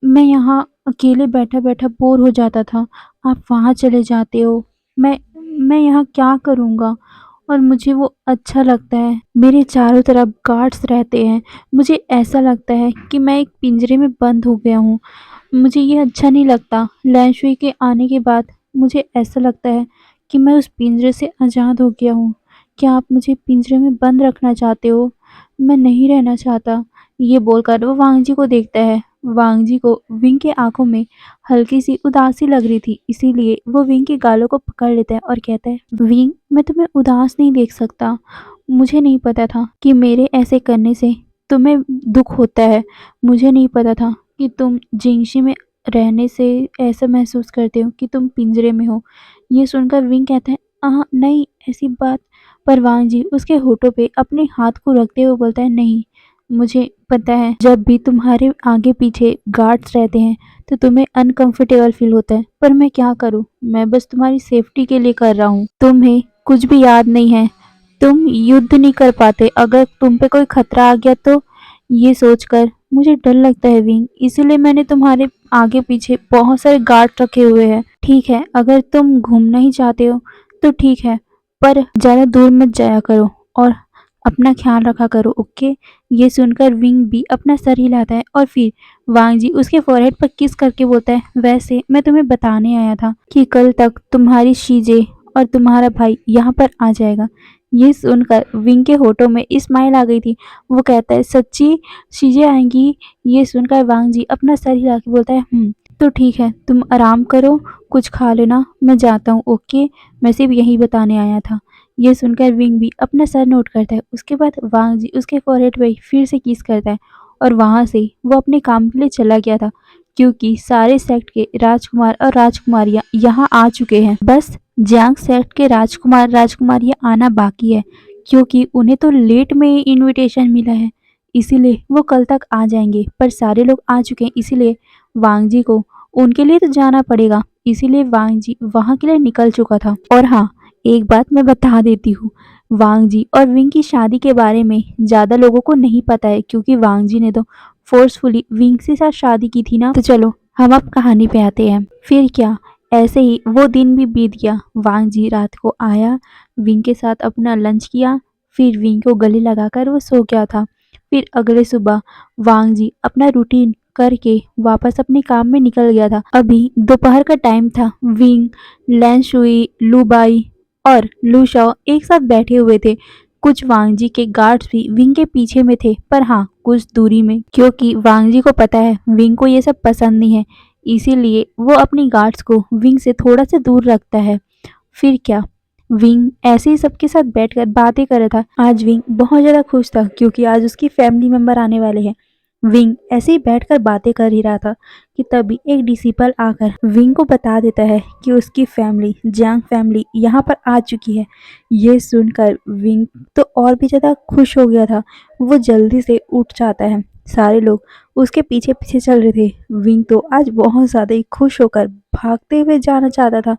मैं यहाँ अकेले बैठा बैठा बोर हो जाता था, आप वहाँ चले जाते हो, मैं यहाँ क्या करूँगा, और मुझे वो अच्छा लगता है। मेरे चारों तरफ गार्ड्स रहते हैं, मुझे ऐसा लगता है कि मैं एक पिंजरे में बंद हो गया हूँ, मुझे ये अच्छा नहीं लगता। लैंशुई के आने के बाद मुझे ऐसा लगता है कि मैं उस पिंजरे से आज़ाद हो गया हूँ। क्या आप मुझे पिंजरे में बंद रखना चाहते हो? मैं नहीं रहना चाहता। ये बोलकर वो वांग जी को देखता है। वांग जी को विंग की आंखों में हल्की सी उदासी लग रही थी, इसीलिए वो विंग के गालों को पकड़ लेता है और कहता है, विंग, मैं तुम्हें उदास नहीं देख सकता। मुझे नहीं पता था कि मेरे ऐसे करने से तुम्हें दुख होता है। मुझे नहीं पता था कि तुम जिंगशी में रहने से ऐसा महसूस करते हो कि तुम पिंजरे में हो। ये सुनकर विंग कहता है, नहीं, ऐसी बात। पर वांग जी उसके होठों पे अपने हाथ को रखते हुए बोलता है, नहीं, मुझे पता है जब भी तुम्हारे आगे पीछे गार्ड्स रहते हैं तो तुम्हें अनकंफर्टेबल फील होता है, पर मैं क्या करूं? मैं बस तुम्हारी सेफ्टी के लिए कर रहा हूं। तुम्हें कुछ भी याद नहीं है, तुम युद्ध नहीं कर पाते। अगर तुम पे कोई खतरा आ गया तो ये सोचकर मुझे डर लगता है विंग, इसीलिए मैंने तुम्हारे आगे पीछे बहुत सारे गार्ड रखे हुए हैं। ठीक है, अगर तुम घूमना ही चाहते हो तो ठीक है, पर ज़्यादा दूर मत जाया करो और अपना ख्याल रखा करो, ओके? ये सुनकर विंग भी अपना सर हिलाता है और फिर वांग जी उसके फोरहेड पर किस करके बोलता है, वैसे मैं तुम्हें बताने आया था कि कल तक तुम्हारी शीजे और तुम्हारा भाई यहाँ पर आ जाएगा। ये सुनकर विंग के होठों में स्माइल आ गई थी। वो कहता है, सच्ची शीजे आएंगी? ये सुनकर वांग जी अपना सर हिला के बोलता है, तो ठीक है, तुम आराम करो, कुछ खा लेना, मैं जाता हूँ, ओके? मैं सिर्फ यही बताने आया था। ये सुनकर विंग भी अपना सर नोट करता है। उसके बाद वांग जी उसके फोरहेड पे फिर से किस करता है और वहां से वो अपने काम के लिए चला गया था, क्योंकि सारे सेक्ट के राजकुमार और राजकुमारियां यहाँ आ चुके हैं। बस जियांग सेक्ट के राजकुमार राजकुमारियां आना बाकी है, क्योंकि उन्हें तो लेट में ही इनविटेशन मिला है, इसीलिए वो कल तक आ जाएंगे। पर सारे लोग आ चुके हैं, इसीलिए वांग जी को उनके लिए तो जाना पड़ेगा, इसीलिए वांग जी वहां के लिए निकल चुका था। और हाँ, एक बात मैं बता देती हूँ, वांग जी और विंग की शादी के बारे में ज़्यादा लोगों को नहीं पता है, क्योंकि वांग जी ने तो फोर्सफुली विंग के साथ शादी की थी ना। तो चलो हम अब कहानी पे आते हैं। फिर क्या, ऐसे ही वो दिन भी बीत गया। वांग जी रात को आया, विंग के साथ अपना लंच किया, फिर विंग को गले लगाकर वो सो गया था। फिर अगले सुबह वांग जी अपना रूटीन करके वापस अपने काम में निकल गया था। अभी दोपहर का टाइम था। विंग, लैन शुई, लूबाई और लू शॉ एक साथ बैठे हुए थे। कुछ वांग जी के गार्ड्स भी विंग के पीछे में थे, पर हाँ, कुछ दूरी में, क्योंकि वांग जी को पता है विंग को ये सब पसंद नहीं है, इसीलिए वो अपनी गार्ड्स को विंग से थोड़ा सा दूर रखता है। फिर क्या, विंग ऐसे ही सबके साथ बैठकर बातें कर रहा था। आज विंग बहुत ज़्यादा खुश था, क्योंकि आज उसकी फैमिली मेंबर आने वाले हैं। विंग ऐसे ही बैठकर बातें कर ही रहा था कि तभी एक डिसिपल आकर विंग को बता देता है कि उसकी फैमिली, जियांग फैमिली यहाँ पर आ चुकी है। ये सुनकर विंग तो और भी ज़्यादा खुश हो गया था। वो जल्दी से उठ जाता है। सारे लोग उसके पीछे पीछे चल रहे थे। विंग तो आज बहुत ज़्यादा ही खुश होकर भागते हुए जाना चाहता था,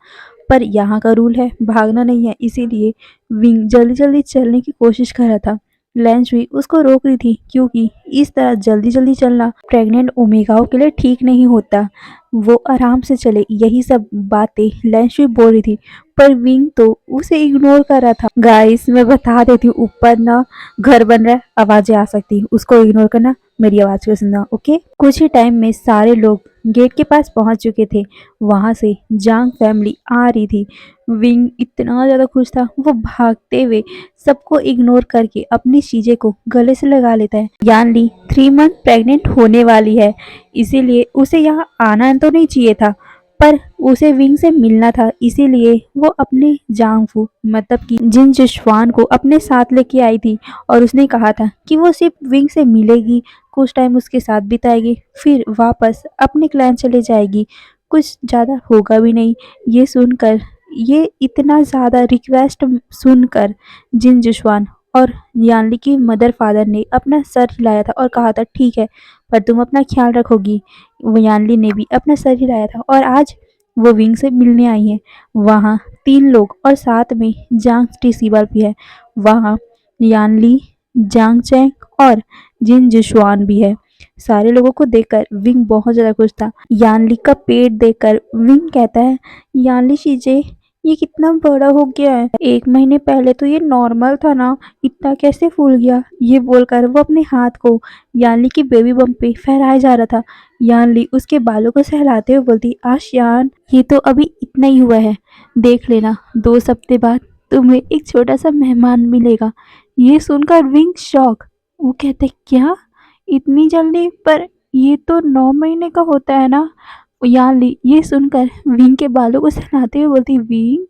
पर यहाँ का रूल है भागना नहीं है, इसीलिए विंग जल्दी जल्दी चलने की कोशिश कर रहा था। लैंस भी उसको रोक रही थी, क्योंकि इस तरह जल्दी जल्दी चलना प्रेग्नेंट ओमेगाओं के लिए ठीक नहीं होता। वो आराम से चले, यही सब बातें लैंस भी बोल रही थी, पर विंग तो उसे इग्नोर कर रहा था। गाइस, मैं बता देती हूँ, ऊपर ना घर बन रहा है, आवाजें आ सकती है, उसको इग्नोर करना, मेरी आवाज को सुनना, ओके? कुछ ही टाइम में सारे लोग गेट के पास पहुंच चुके थे। वहां से जांग फैमिली आ रही थी। विंग इतना ज्यादा खुश था, वो भागते हुए सबको इग्नोर करके अपनी चीजें को गले से लगा लेता है। यानली 3 मंथ प्रेग्नेंट होने वाली है, इसीलिए उसे यहाँ आना तो नहीं चाहिए था, पर उसे विंग से मिलना था, इसीलिए वो अपने जांगफू मतलब कि जिन जिश्वान को अपने साथ लेके आई थी, और उसने कहा था कि वो सिर्फ विंग से मिलेगी, कुछ टाइम उसके साथ बिताएगी, फिर वापस अपने क्लैन चले जाएगी, कुछ ज़्यादा होगा भी नहीं। ये सुनकर, ये इतना ज़्यादा रिक्वेस्ट सुनकर जिन जिश्वान और यानली की मदर फादर ने अपना सर हिलाया था और कहा था, ठीक है, पर तुम अपना ख्याल रखोगी। यानली ने भी अपना सर हिलाया था और आज वो विंग से मिलने आई है। वहाँ 3 लोग और साथ में जांग टीसीबल भी है। वहाँ यानली, जांग चैंग और जिन जिशुआन भी है। सारे लोगों को देखकर विंग बहुत ज़्यादा खुश था। यानली का पेट देखकर विंग कहता है, यानली शीजे, ये कितना बड़ा हो गया है, 1 महीने पहले तो ये नॉर्मल था ना, इतना कैसे फूल गया? ये बोलकर वो अपने हाथ को यानली की बेबी बम पे फहराया जा रहा था। यानली उसके बालों को सहलाते हुए बोलती, आशियान, ये तो अभी इतना ही हुआ है, देख लेना 2 हफ्ते बाद तुम्हें एक छोटा-सा मेहमान मिलेगा। ये सुनकर विंग शॉक। वो कहते हैं क्या? इतनी जल्दी? पर ये तो 9 महीने का होता है ना? यानली ये सुनकर विंग के बालों को सहलाते हुए बोलती विंग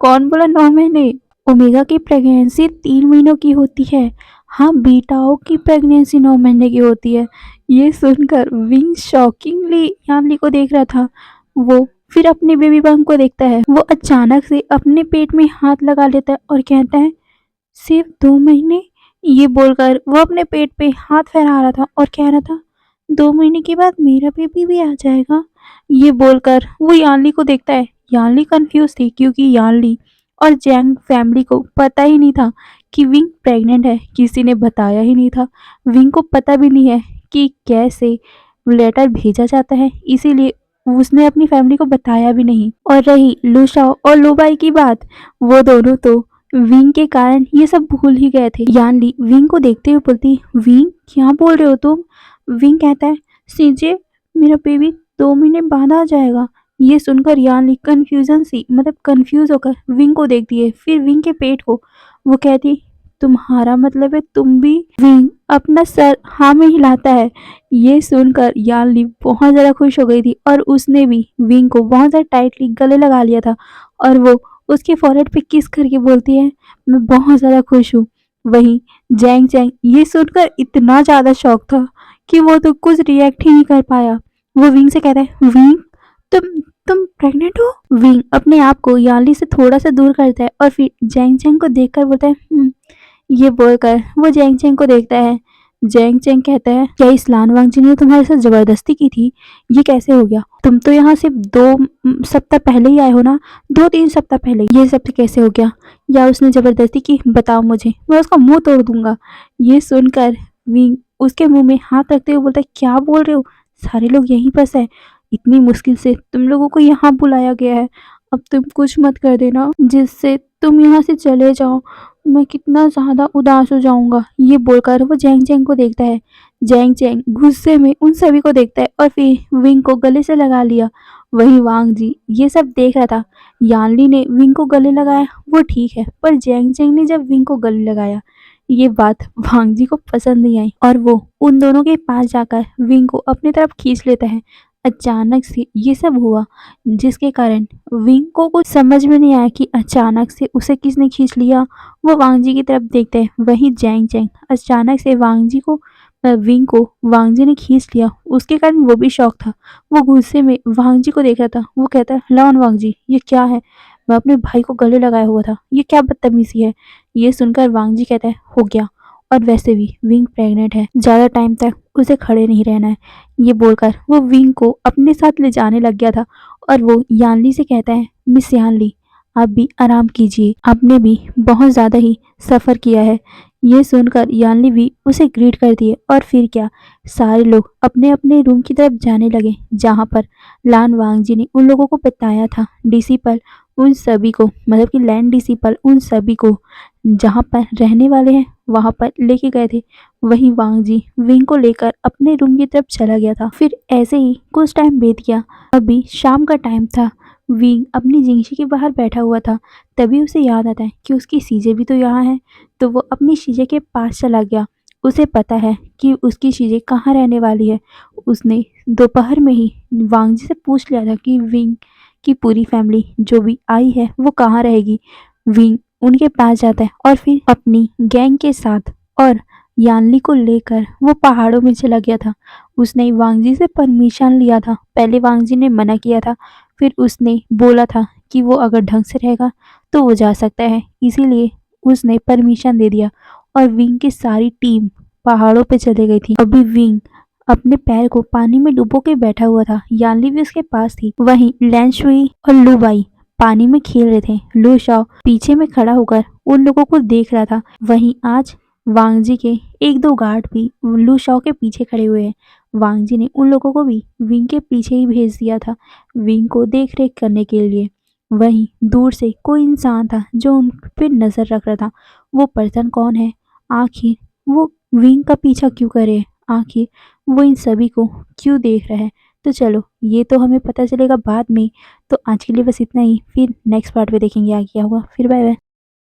कौन बोला 9 महीने? ओमेगा की प्रेगनेंसी 3 महीनों की होती है। हाँ, बीटाओ की प्रेगनेंसी 9 महीने की होती है। ये सुनकर विंग शॉकिंगली यानली को देख रहा था। वो फिर अपने बेबी बंप को देखता है। वो अचानक से अपने पेट में हाथ लगा लेता है और कहता है सिर्फ 2 महीने? ये बोलकर वो अपने पेट पे हाथ फहरा रहा था और कह रहा था 2 महीने के बाद मेरा बेबी भी आ जाएगा। ये बोलकर वो यानली को देखता है। यानली कंफ्यूज थी क्योंकि यानली और जैंग फैमिली को पता ही नहीं था कि विंग प्रेग्नेंट है। किसी ने बताया ही नहीं था। विंग को पता भी नहीं है कि कैसे लेटर भेजा जाता है, इसीलिए उसने अपनी फैमिली को बताया भी नहीं। और रही लूशाओ और लूबाई की बात, वो दोनों तो विंग के कारण ये सब भूल ही गए थे। यानली विंग को देखते हुए बोलती विंग क्या बोल रहे हो तुम? विंग कहता है सीजे मेरा बेबी 2 महीने बाद आ जाएगा। ये सुनकर यानली कंफ्यूज होकर विंग को देखती है, फिर विंग के पेट को। वो कहती तुम्हारा मतलब है तुम भी? विंग अपना सर हाँ में हिलाता है। ये सुनकर यानली बहुत ज़्यादा खुश हो गई थी और उसने भी विंग को बहुत ज़्यादा टाइटली गले लगा लिया था और वो उसके फॉरहेड पे किस करके बोलती है मैं बहुत ज़्यादा खुश हूँ। वहीं जैंग चैंग ये सुनकर इतना ज़्यादा शौक था कि वो तो कुछ रिएक्ट ही नहीं कर पाया। वो विंग से कहता है विंग तुम प्रेग्नेंट हो? विंग अपने आप को यानली से थोड़ा सा दूर करता है और फिर जैंग चैंग को देखकर बोलता है ये बोलकर वो जैंग चैंग को देखता है। जैंग चैंग कहता है क्या इस लान वांगजी ने तुम्हारे साथ जबरदस्ती की थी? ये कैसे हो गया? तुम तो यहाँ सिर्फ 2 सप्ताह पहले ही आए हो ना, 2-3 सप्ताह पहले। ये सब कैसे हो गया? या उसने जबरदस्ती की? बताओ मुझे, मैं उसका मुंह तोड़ दूंगा। ये सुनकर विंग उसके मुंह में हाथ रखते हुए बोलता है क्या बोल रहे हो? सारे लोग यहीं पास है, इतनी मुश्किल से तुम लोगों को यहाँ बुलाया गया है। अब तुम कुछ मत कर देना जिससे तुम यहाँ से चले जाओ, मैं कितना ज़्यादा उदास हो जाऊंगा। ये बोलकर वो जैंग चैंग को देखता है। जैंग चैंग गुस्से में उन सभी को देखता है और फिर विंग को गले से लगा लिया। वहीं वांग जी ये सब देख रहा था। यानली ने विंग को गले लगाया वो ठीक है, पर जैंग चैंग ने जब विंग को गले लगाया ये बात वांग जी को पसंद नहीं आई और वो उन दोनों के पास जाकर विंग को अपनी तरफ खींच लेता है। अचानक से ये सब हुआ जिसके कारण विंग को कुछ समझ में नहीं आया कि अचानक से उसे किसने खींच लिया। वो वांग जी की तरफ देखते हैं। वहीं जैंग चैंग अचानक से विंग को वांग जी ने खींच लिया, उसके कारण वो भी शौक था। वो गुस्से में वांग जी को देख रहा था। वो कहता है लॉन वांग जी ये क्या है? मैं अपने भाई को गले लगाया हुआ था, ये क्या बदतमीजी है? ये सुनकर वांग जी कहता है हो गया, और वैसे भी विंग प्रेग्नेंट है, ज़्यादा टाइम तक उसे खड़े नहीं रहना है। ये बोलकर वो विंग को अपने साथ ले जाने लग गया था और वो यानली से कहता है मिस यानली आप भी आराम कीजिए, आपने भी बहुत ज़्यादा ही सफ़र किया है। ये सुनकर यानली भी उसे ग्रीट करती है और फिर क्या सारे लोग अपने अपने रूम की तरफ जाने लगे जहाँ पर लान वांग जी ने उन लोगों को बताया था। डिसिपल उन सभी को मतलब कि लैंड डिसिपल उन सभी को जहाँ पर रहने वाले हैं वहाँ पर लेके गए थे। वहीं वांग जी विंग को लेकर अपने रूम की तरफ चला गया था। फिर ऐसे ही कुछ टाइम बीत गया। अभी शाम का टाइम था। विंग अपनी जिंगशी के बाहर बैठा हुआ था। तभी उसे याद आता है कि उसकी सीजे भी तो यहाँ है। तो वो अपनी सीजे के पास चला गया। उसे पता है कि उसकी सीजे कहाँ रहने वाली है। उसने दोपहर में ही वांग जी से पूछ लिया था कि विंग की पूरी फैमिली जो भी आई है वो कहाँ रहेगी। विंग उनके पास जाता है और फिर अपनी गैंग के साथ और यानली को लेकर वो पहाड़ों में चला गया था। उसने वांग जी से परमिशन लिया था। पहले वांग जी ने मना किया था, फिर उसने बोला था कि वो अगर ढंग से रहेगा तो वो जा सकता है, इसीलिए उसने परमिशन दे दिया और विंग की सारी टीम पहाड़ों पे चले गई थी। अभी विंग अपने पैर को पानी में डुबो के बैठा हुआ था। यानली भी उसके पास थी। वहीं लैन शुई और लुबाई पानी में खेल रहे थे। लू शाओ पीछे में खड़ा होकर उन लोगों को देख रहा था। वहीं आज वांग जी के 1-2 गार्ड भी लू शाओ के पीछे खड़े हुए हैं। वांग जी ने उन लोगों को भी विंग के पीछे ही भेज दिया था विंग को देख रेख करने के लिए। वहीं दूर से कोई इंसान था जो उन पे नजर रख रहा था। वो पर्सन कौन है? आखिर वो विंग का पीछा क्यों करे? आखिर वो इन सभी को क्यों देख रहा है? तो चलो ये तो हमें पता चलेगा बाद में। तो आज के लिए बस इतना ही, फिर नेक्स्ट पार्ट में देखेंगे आगे क्या होगा। फिर बाय बाय।